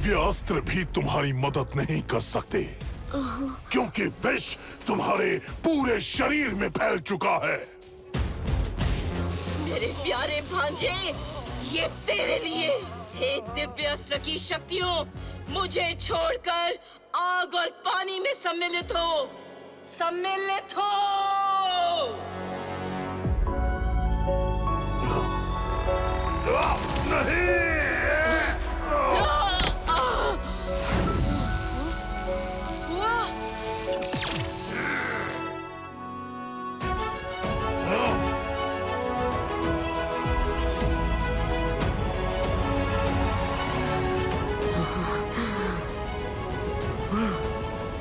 दिव्य अस्त्र भी तुम्हारी मदद नहीं कर सकते, क्योंकि विष तुम्हारे पूरे शरीर में फैल चुका है। मेरे प्यारे भांजे, ये तेरे लिए। हे दिव्य अस्त्र की शक्तियों, मुझे छोड़कर आग और पानी में सम्मिलित हो, सम्मिलित हो। नहीं।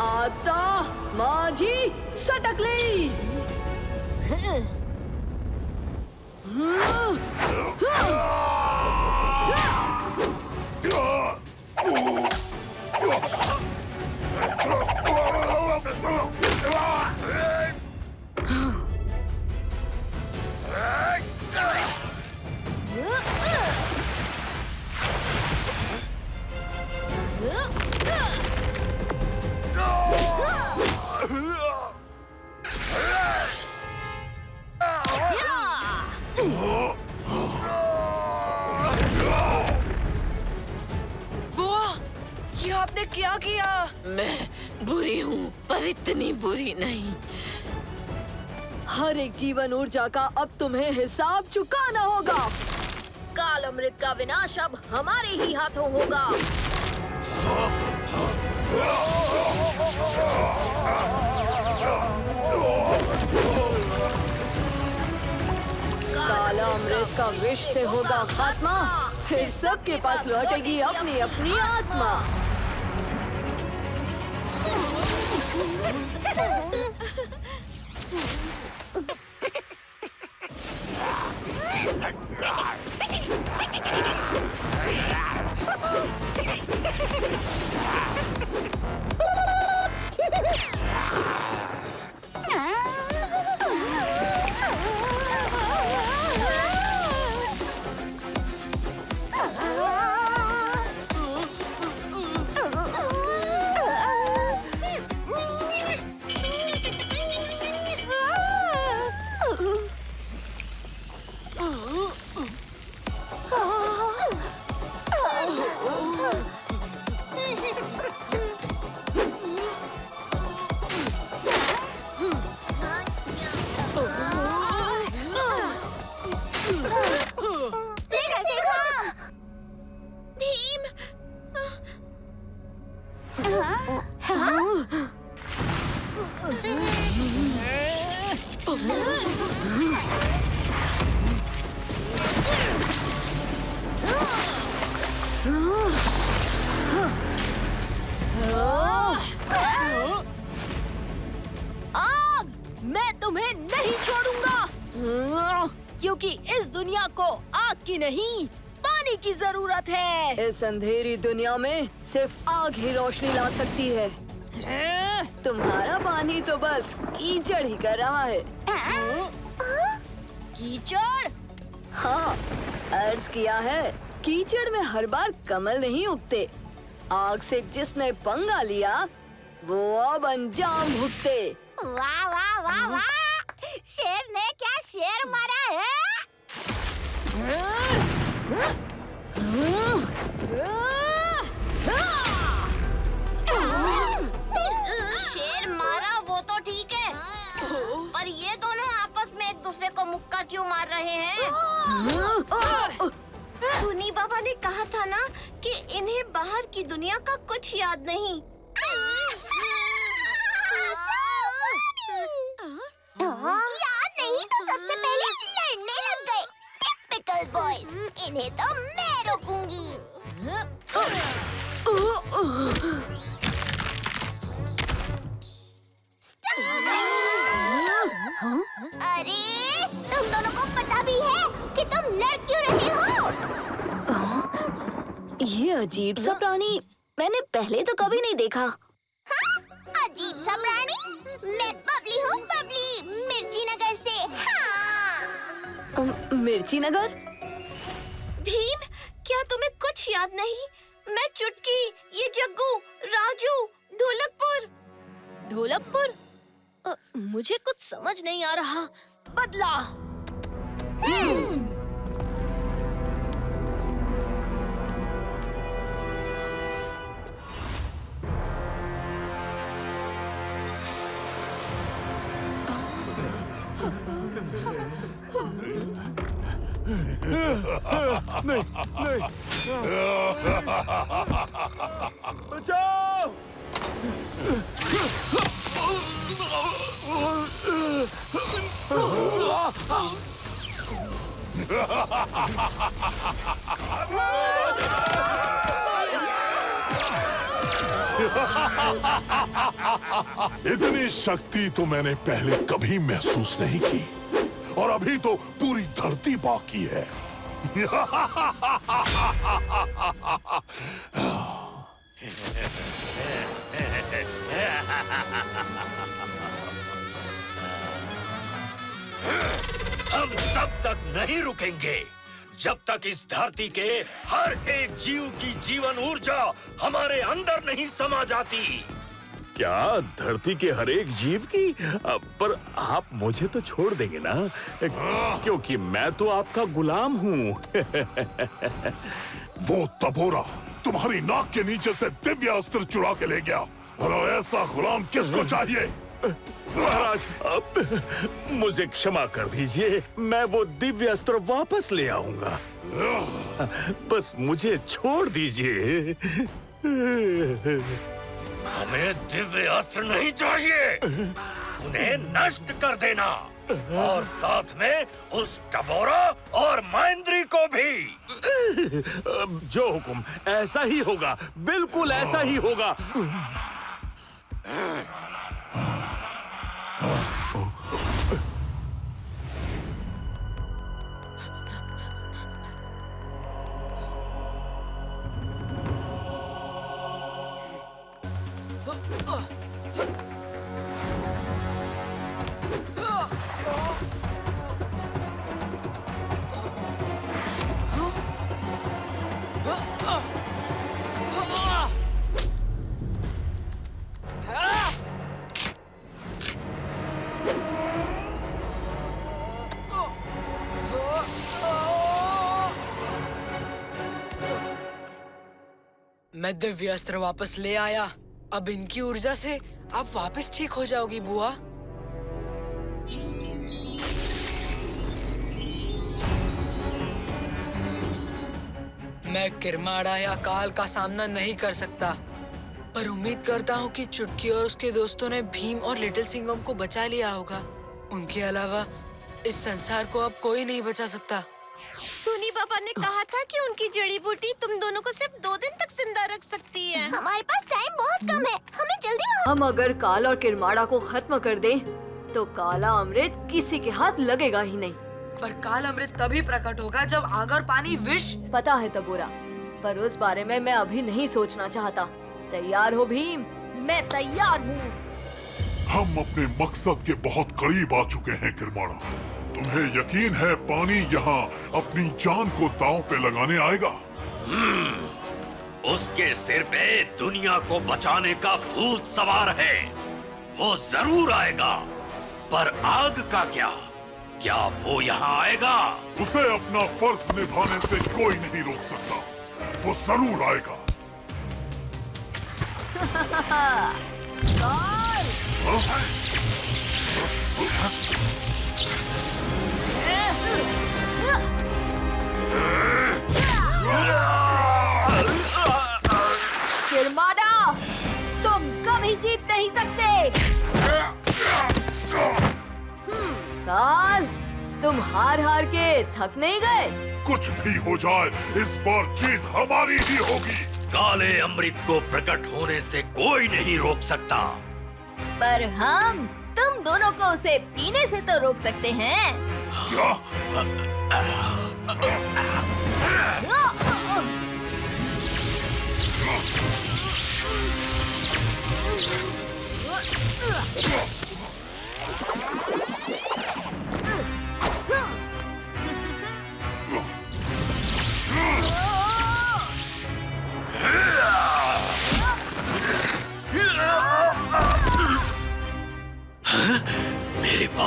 आता माझी सटकली। ये आपने क्या किया? मैं बुरी हूँ, पर इतनी बुरी नहीं। हर एक जीवन ऊर्जा का अब तुम्हें हिसाब चुकाना होगा। काल अमृत का विनाश अब हमारे ही हाथों होगा। काला अमृत का विष से होगा खात्मा, फिर सबके पास लौटेगी अपनी अपनी आत्मा। आग, मैं तुम्हें नहीं छोड़ूंगा, क्योंकि इस दुनिया को आग की नहीं पानी की जरूरत है। इस अंधेरी दुनिया में सिर्फ आग ही रोशनी ला सकती है। तुम्हारा पानी तो बस कीचड़ ही कर रहा है। कीचड़? हाँ, अर्ज किया है, कीचड़ में हर बार कमल नहीं उगते। आग से जिसने पंगा लिया वो अब अंजाम भुगते। वाह वाह वाह वाह! शेर ने क्या शेर मारा है? शेर मारा वो तो ठीक है, पर ये दोनों आपस में एक दूसरे को मुक्का क्यों मार रहे हैं? धुनी बाबा ने कहा था ना कि इन्हें बाहर की दुनिया का कुछ याद नहीं। याद नहीं तो सबसे पहले लड़ने लग गए। टिपिकल बॉयज, इन्हें तो मैं रोकूंगी। अरे, तुम दोनों को पता भी है कि तुम लड़ क्यों रहे हो? ये अजीब सा प्राणी मैंने पहले तो कभी नहीं देखा। हाँ? अजीब सा प्राणी? मैं बबली हूँ, बबली, मिर्ची नगर से। हाँ। मिर्ची नगर? भीम, क्या तुम्हें कुछ याद नहीं? मैं चुटकी, ये जग्गू, राजू, ढोलकपुर। ढोलकपुर? मुझे कुछ समझ नहीं आ रहा। बदला। नहीं नहीं बचाओ। इतनी शक्ति तो मैंने पहले कभी महसूस नहीं की, और अभी तो पूरी धरती बाकी है। हम तब तक नहीं रुकेंगे जब तक इस धरती के हर एक जीव की जीवन ऊर्जा हमारे अंदर नहीं समा जाती। क्या धरती के हर एक जीव की? पर आप मुझे तो छोड़ देंगे ना, क्योंकि मैं तो आपका गुलाम हूँ। वो तबोरा तुम्हारी नाक के नीचे से दिव्य अस्त्र चुरा के ले गया, और ऐसा गुलाम किसको चाहिए? महाराज, अब मुझे क्षमा कर दीजिए, मैं वो दिव्य अस्त्र वापस ले आऊंगा। बस मुझे छोड़ दीजिए। हमें दिव्य अस्त्र नहीं चाहिए, उन्हें नष्ट कर देना, और साथ में उस टबोरा और महेंद्री को भी। जो हुकुम, ऐसा ही होगा, बिल्कुल ऐसा ही होगा। मैं दिव्य अस्त्र वापस ले आया। अब इनकी ऊर्जा से आप वापस ठीक हो जाओगी बुआ। मैं किरमाड़ा या काल का सामना नहीं कर सकता, पर उम्मीद करता हूँ कि चुटकी और उसके दोस्तों ने भीम और लिटिल सिंघम को बचा लिया होगा। उनके अलावा इस संसार को अब कोई नहीं बचा सकता। टूनी पापा ने कहा था कि उनकी जड़ी बूटी तुम दोनों को सिर्फ 2 दिन तक जिंदा रख सकती है। हमारे पास टाइम बहुत कम है, हमें जल्दी हम अगर काल और किरमाड़ा को खत्म कर दें, तो काला अमृत किसी के हाथ लगेगा ही नहीं। पर काल अमृत तभी प्रकट होगा जब आग और पानी विष। पता है तबोरा, पर उस बारे में मैं अभी नहीं सोचना चाहता। तैयार हो भीम? मैं तैयार हूँ। हम अपने मकसद के बहुत करीब आ चुके हैं किरमाड़ा। तुम्हें यकीन है पानी यहाँ अपनी जान को दांव पे लगाने आएगा? उसके सिर पे दुनिया को बचाने का भूत सवार है, वो जरूर आएगा। पर आग का क्या? क्या वो यहाँ आएगा? उसे अपना फर्ज निभाने से कोई नहीं रोक सकता, वो जरूर आएगा। किरमाड़ा, तुम कभी जीत नहीं सकते। काल, तुम हार हार के थक नहीं गए? कुछ भी हो जाए, इस बार जीत हमारी ही होगी। काले अमृत को प्रकट होने से कोई नहीं रोक सकता। पर हम तुम दोनों को उसे पीने से तो रोक सकते हैं। क्या?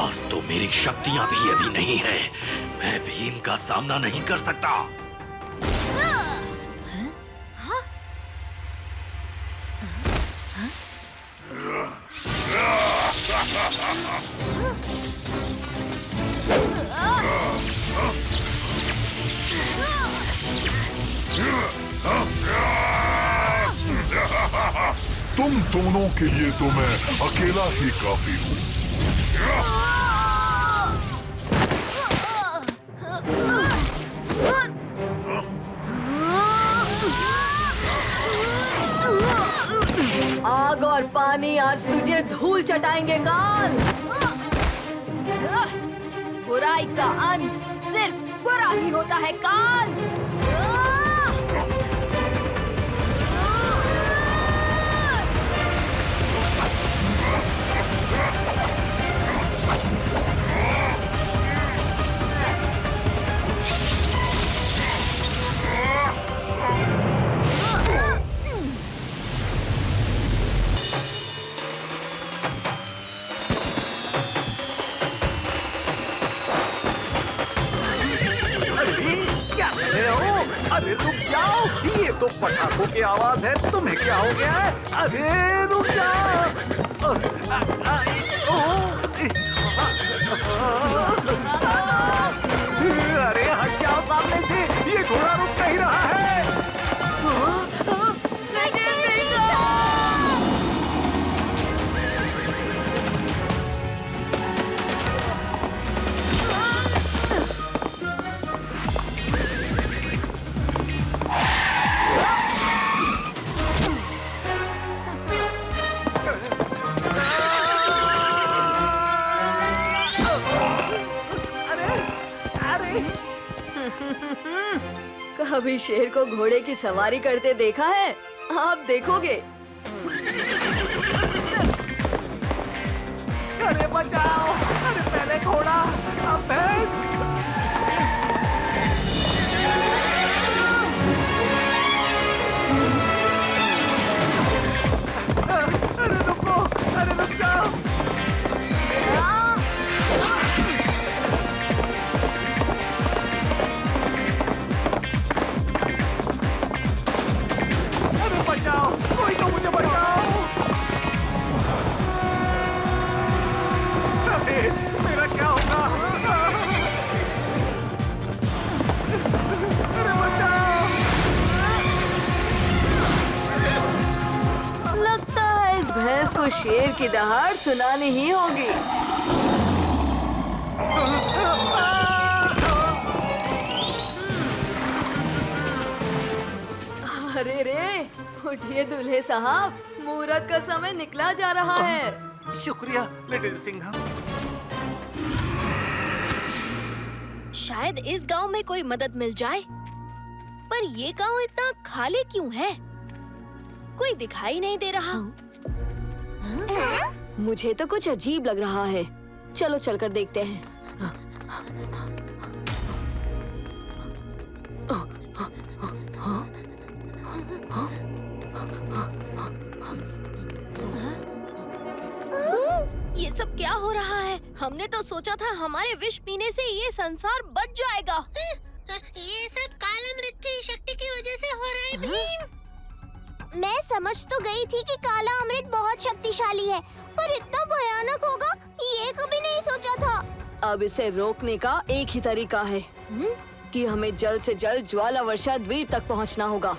पास तो मेरी शक्तियां भी अभी नहीं है। मैं भी इनका सामना नहीं कर सकता। तुम दोनों के लिए तो मैं अकेला ही काफी हूँ। आग और पानी आज तुझे धूल चटाएंगे काल। बुराई का अंत सिर्फ बुरा ही होता है काल। अरे रुक जाओ, ये तो पटाखों की आवाज है। तुम्हें क्या हो गया है? अरे रुक जाओ। अरे हट जाओ सामने से, ये घोड़ा रुक नहीं रहा है। कभी शेर को घोड़े की सवारी करते देखा है? आप देखोगे। अरे बचाओ, अरे पहले घोड़ा, अब भैंस। अरे रुको, अरे रुक जाओ। बचाओ, कोई तो मुझे बचाओ। अरे मेरा क्या होगा? अरे बचाओ। लगता है इस भैंस को शेर की दहाड़ सुनानी ही होगी। अरे रे, उठिए दूल्हे साहब, मुहूर्त का समय निकला जा रहा है। शुक्रिया लिटिल सिंघम। शायद इस गांव में कोई मदद मिल जाए, पर ये गांव इतना खाली क्यों है? कोई दिखाई नहीं दे रहा। मुझे तो कुछ अजीब लग रहा है। चलो चलकर देखते हैं। ये सब क्या हो रहा है? हमने तो सोचा था हमारे विष पीने से ये संसार बच जाएगा। ये सब कालामृत की शक्ति की वजह से हो रहा है भीम। मैं समझ तो गई थी कि काला अमृत बहुत शक्तिशाली है, पर इतना भयानक होगा ये कभी नहीं सोचा था। अब इसे रोकने का एक ही तरीका है कि हमें जल्द से जल्द ज्वाला वर्षा द्वीप तक पहुंचना होगा।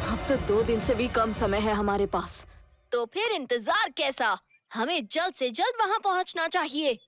अब तो 2 दिन से भी कम समय है हमारे पास। तो फिर इंतजार कैसा? हमें जल्द से जल्द वहां पहुंचना चाहिए।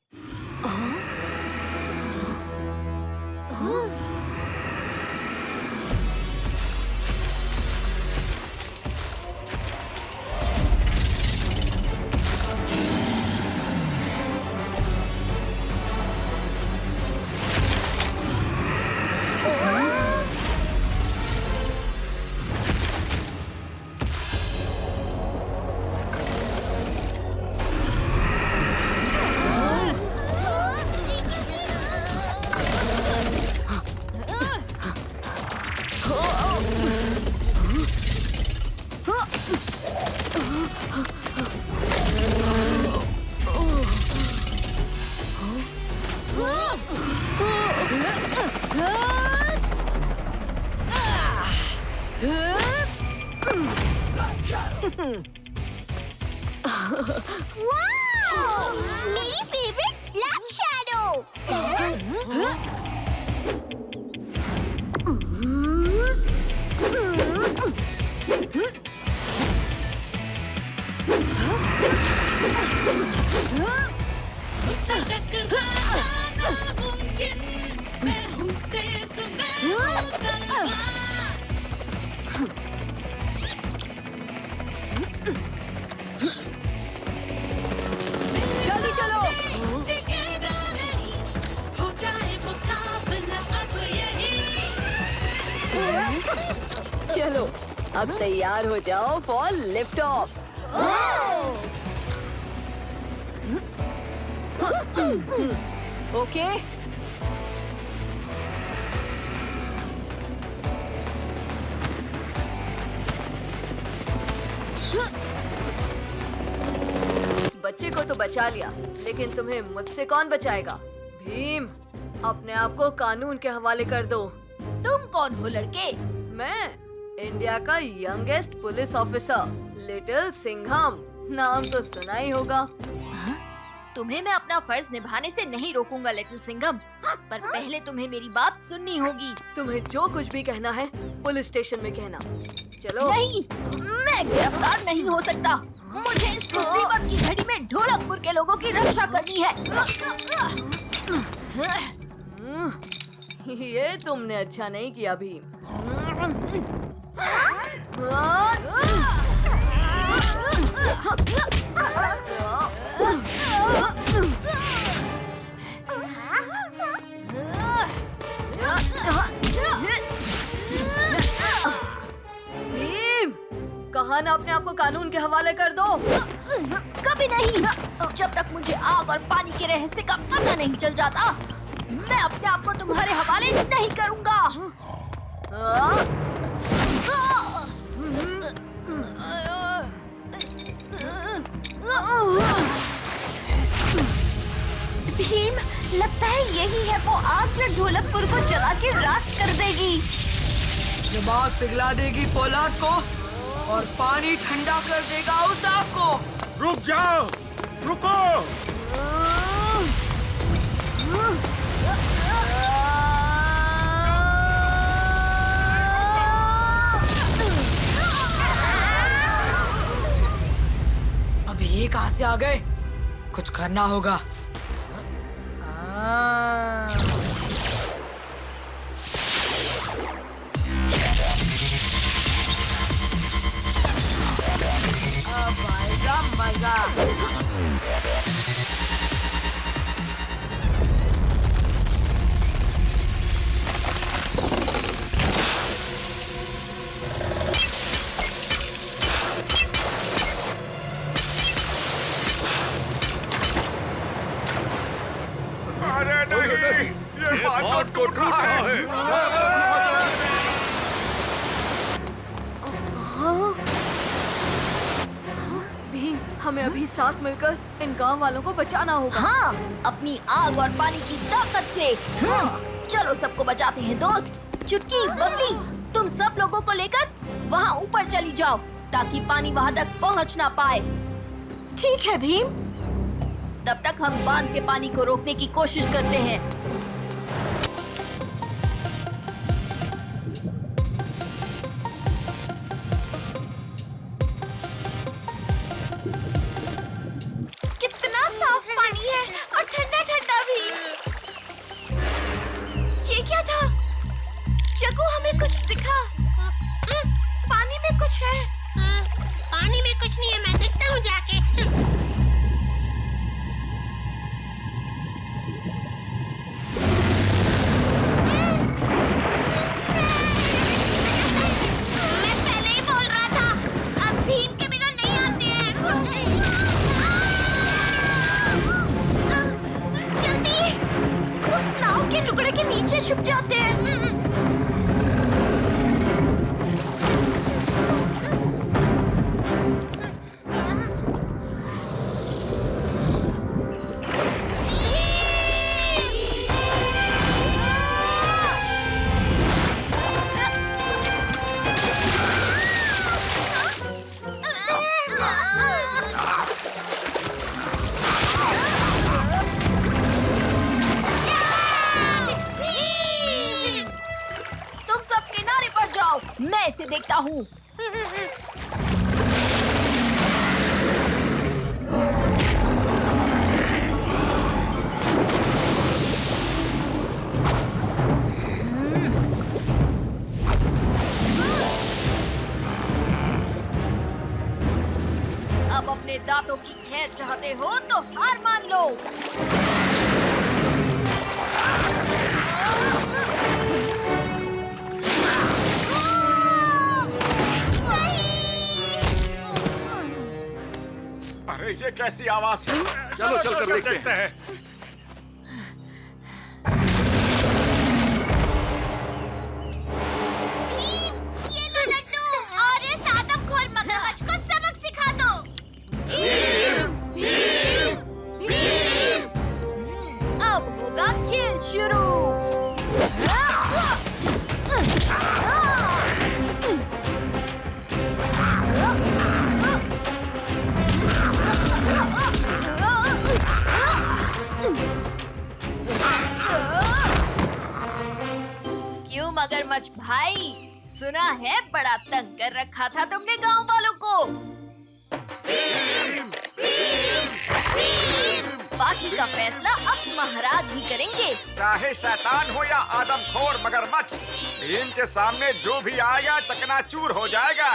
वाओ! मेरी फेवरेट ब्लैक शैडो। जल्दी चलो। चलो अब तैयार हो जाओ फॉर लिफ्ट ऑफ। ओके इस बच्चे को तो बचा लिया, लेकिन तुम्हें मुझसे कौन बचाएगा? भीम, अपने आप को कानून के हवाले कर दो। तुम कौन हो लड़के? मैं इंडिया का youngest police officer little Singham. नाम तो सुना ही होगा। तुम्हें मैं अपना फर्ज निभाने से नहीं रोकूंगा लिटिल सिंघम, पर पहले तुम्हें मेरी बात सुननी होगी। तुम्हें जो कुछ भी कहना है पुलिस स्टेशन में कहना। चलो। नहीं, मैं गिरफ्तार नहीं हो सकता। मुझे इस मुसीबत की घड़ी में ढोलकपुर के लोगों की रक्षा करनी है। ये तुमने अच्छा नहीं किया भीम। भीम, कहा ना अपने आप को कानून के हवाले कर दो। कभी नहीं। जब तक मुझे आग और पानी के रहस्य का पता नहीं चल जाता, मैं अपने आप को तुम्हारे हवाले नहीं करूंगा। भीम, लगता है यही है वो आग जो ढोलकपुर को जला के राख कर देगी। दिमाग पिघला देगी फौलाद को और पानी ठंडा कर देगा उस आग को। रुक जाओ, रुको। अब ये कहां से आ गए? कुछ करना होगा। अब आएगा मजा। अरे नहीं, ये बात को रहा है। भीम, हमें अभी साथ मिलकर इन गांव वालों को बचाना होगा। हाँ, अपनी आग और पानी की ताकत से। चलो सबको बचाते हैं दोस्त। चुटकी, बबली, तुम सब लोगों को लेकर वहाँ ऊपर चली जाओ ताकि पानी वहाँ तक पहुँच ना पाए। ठीक है भीम। तब तक हम बांध के पानी को रोकने की कोशिश करते हैं। कितना साफ पानी है और ठंडा ठंडा भी। ये क्या था? जग्गू, हमें कुछ दिखा। पानी में कुछ है। पानी में कुछ नहीं है, मैं देखता हूँ जाके। मैं पहले ही बोल रहा था, अब भीम के बिना नहीं आते हैं। जल्दी, उस नाव के टुकड़े के नीचे छुप जाते हैं। अब अपने दांतों की खैर चाहते हो तो हार मान लो। अरे ये कैसी आवाज है? चलो चल कर देखते हैं। ये लो लड्डू और इस आदमखोर मगरमच्छ को सबक सिखा दो। अब होगा खेल शुरू। क्यों मगरमच्छ भाई, सुना है बड़ा तंग कर रखा था तुमने गांव वालों को। बाकी का फैसला अब महाराज ही करेंगे। चाहे शैतान हो या आदमखोर मगरमच्छ, भीम के सामने जो भी आएगा चकनाचूर हो जाएगा।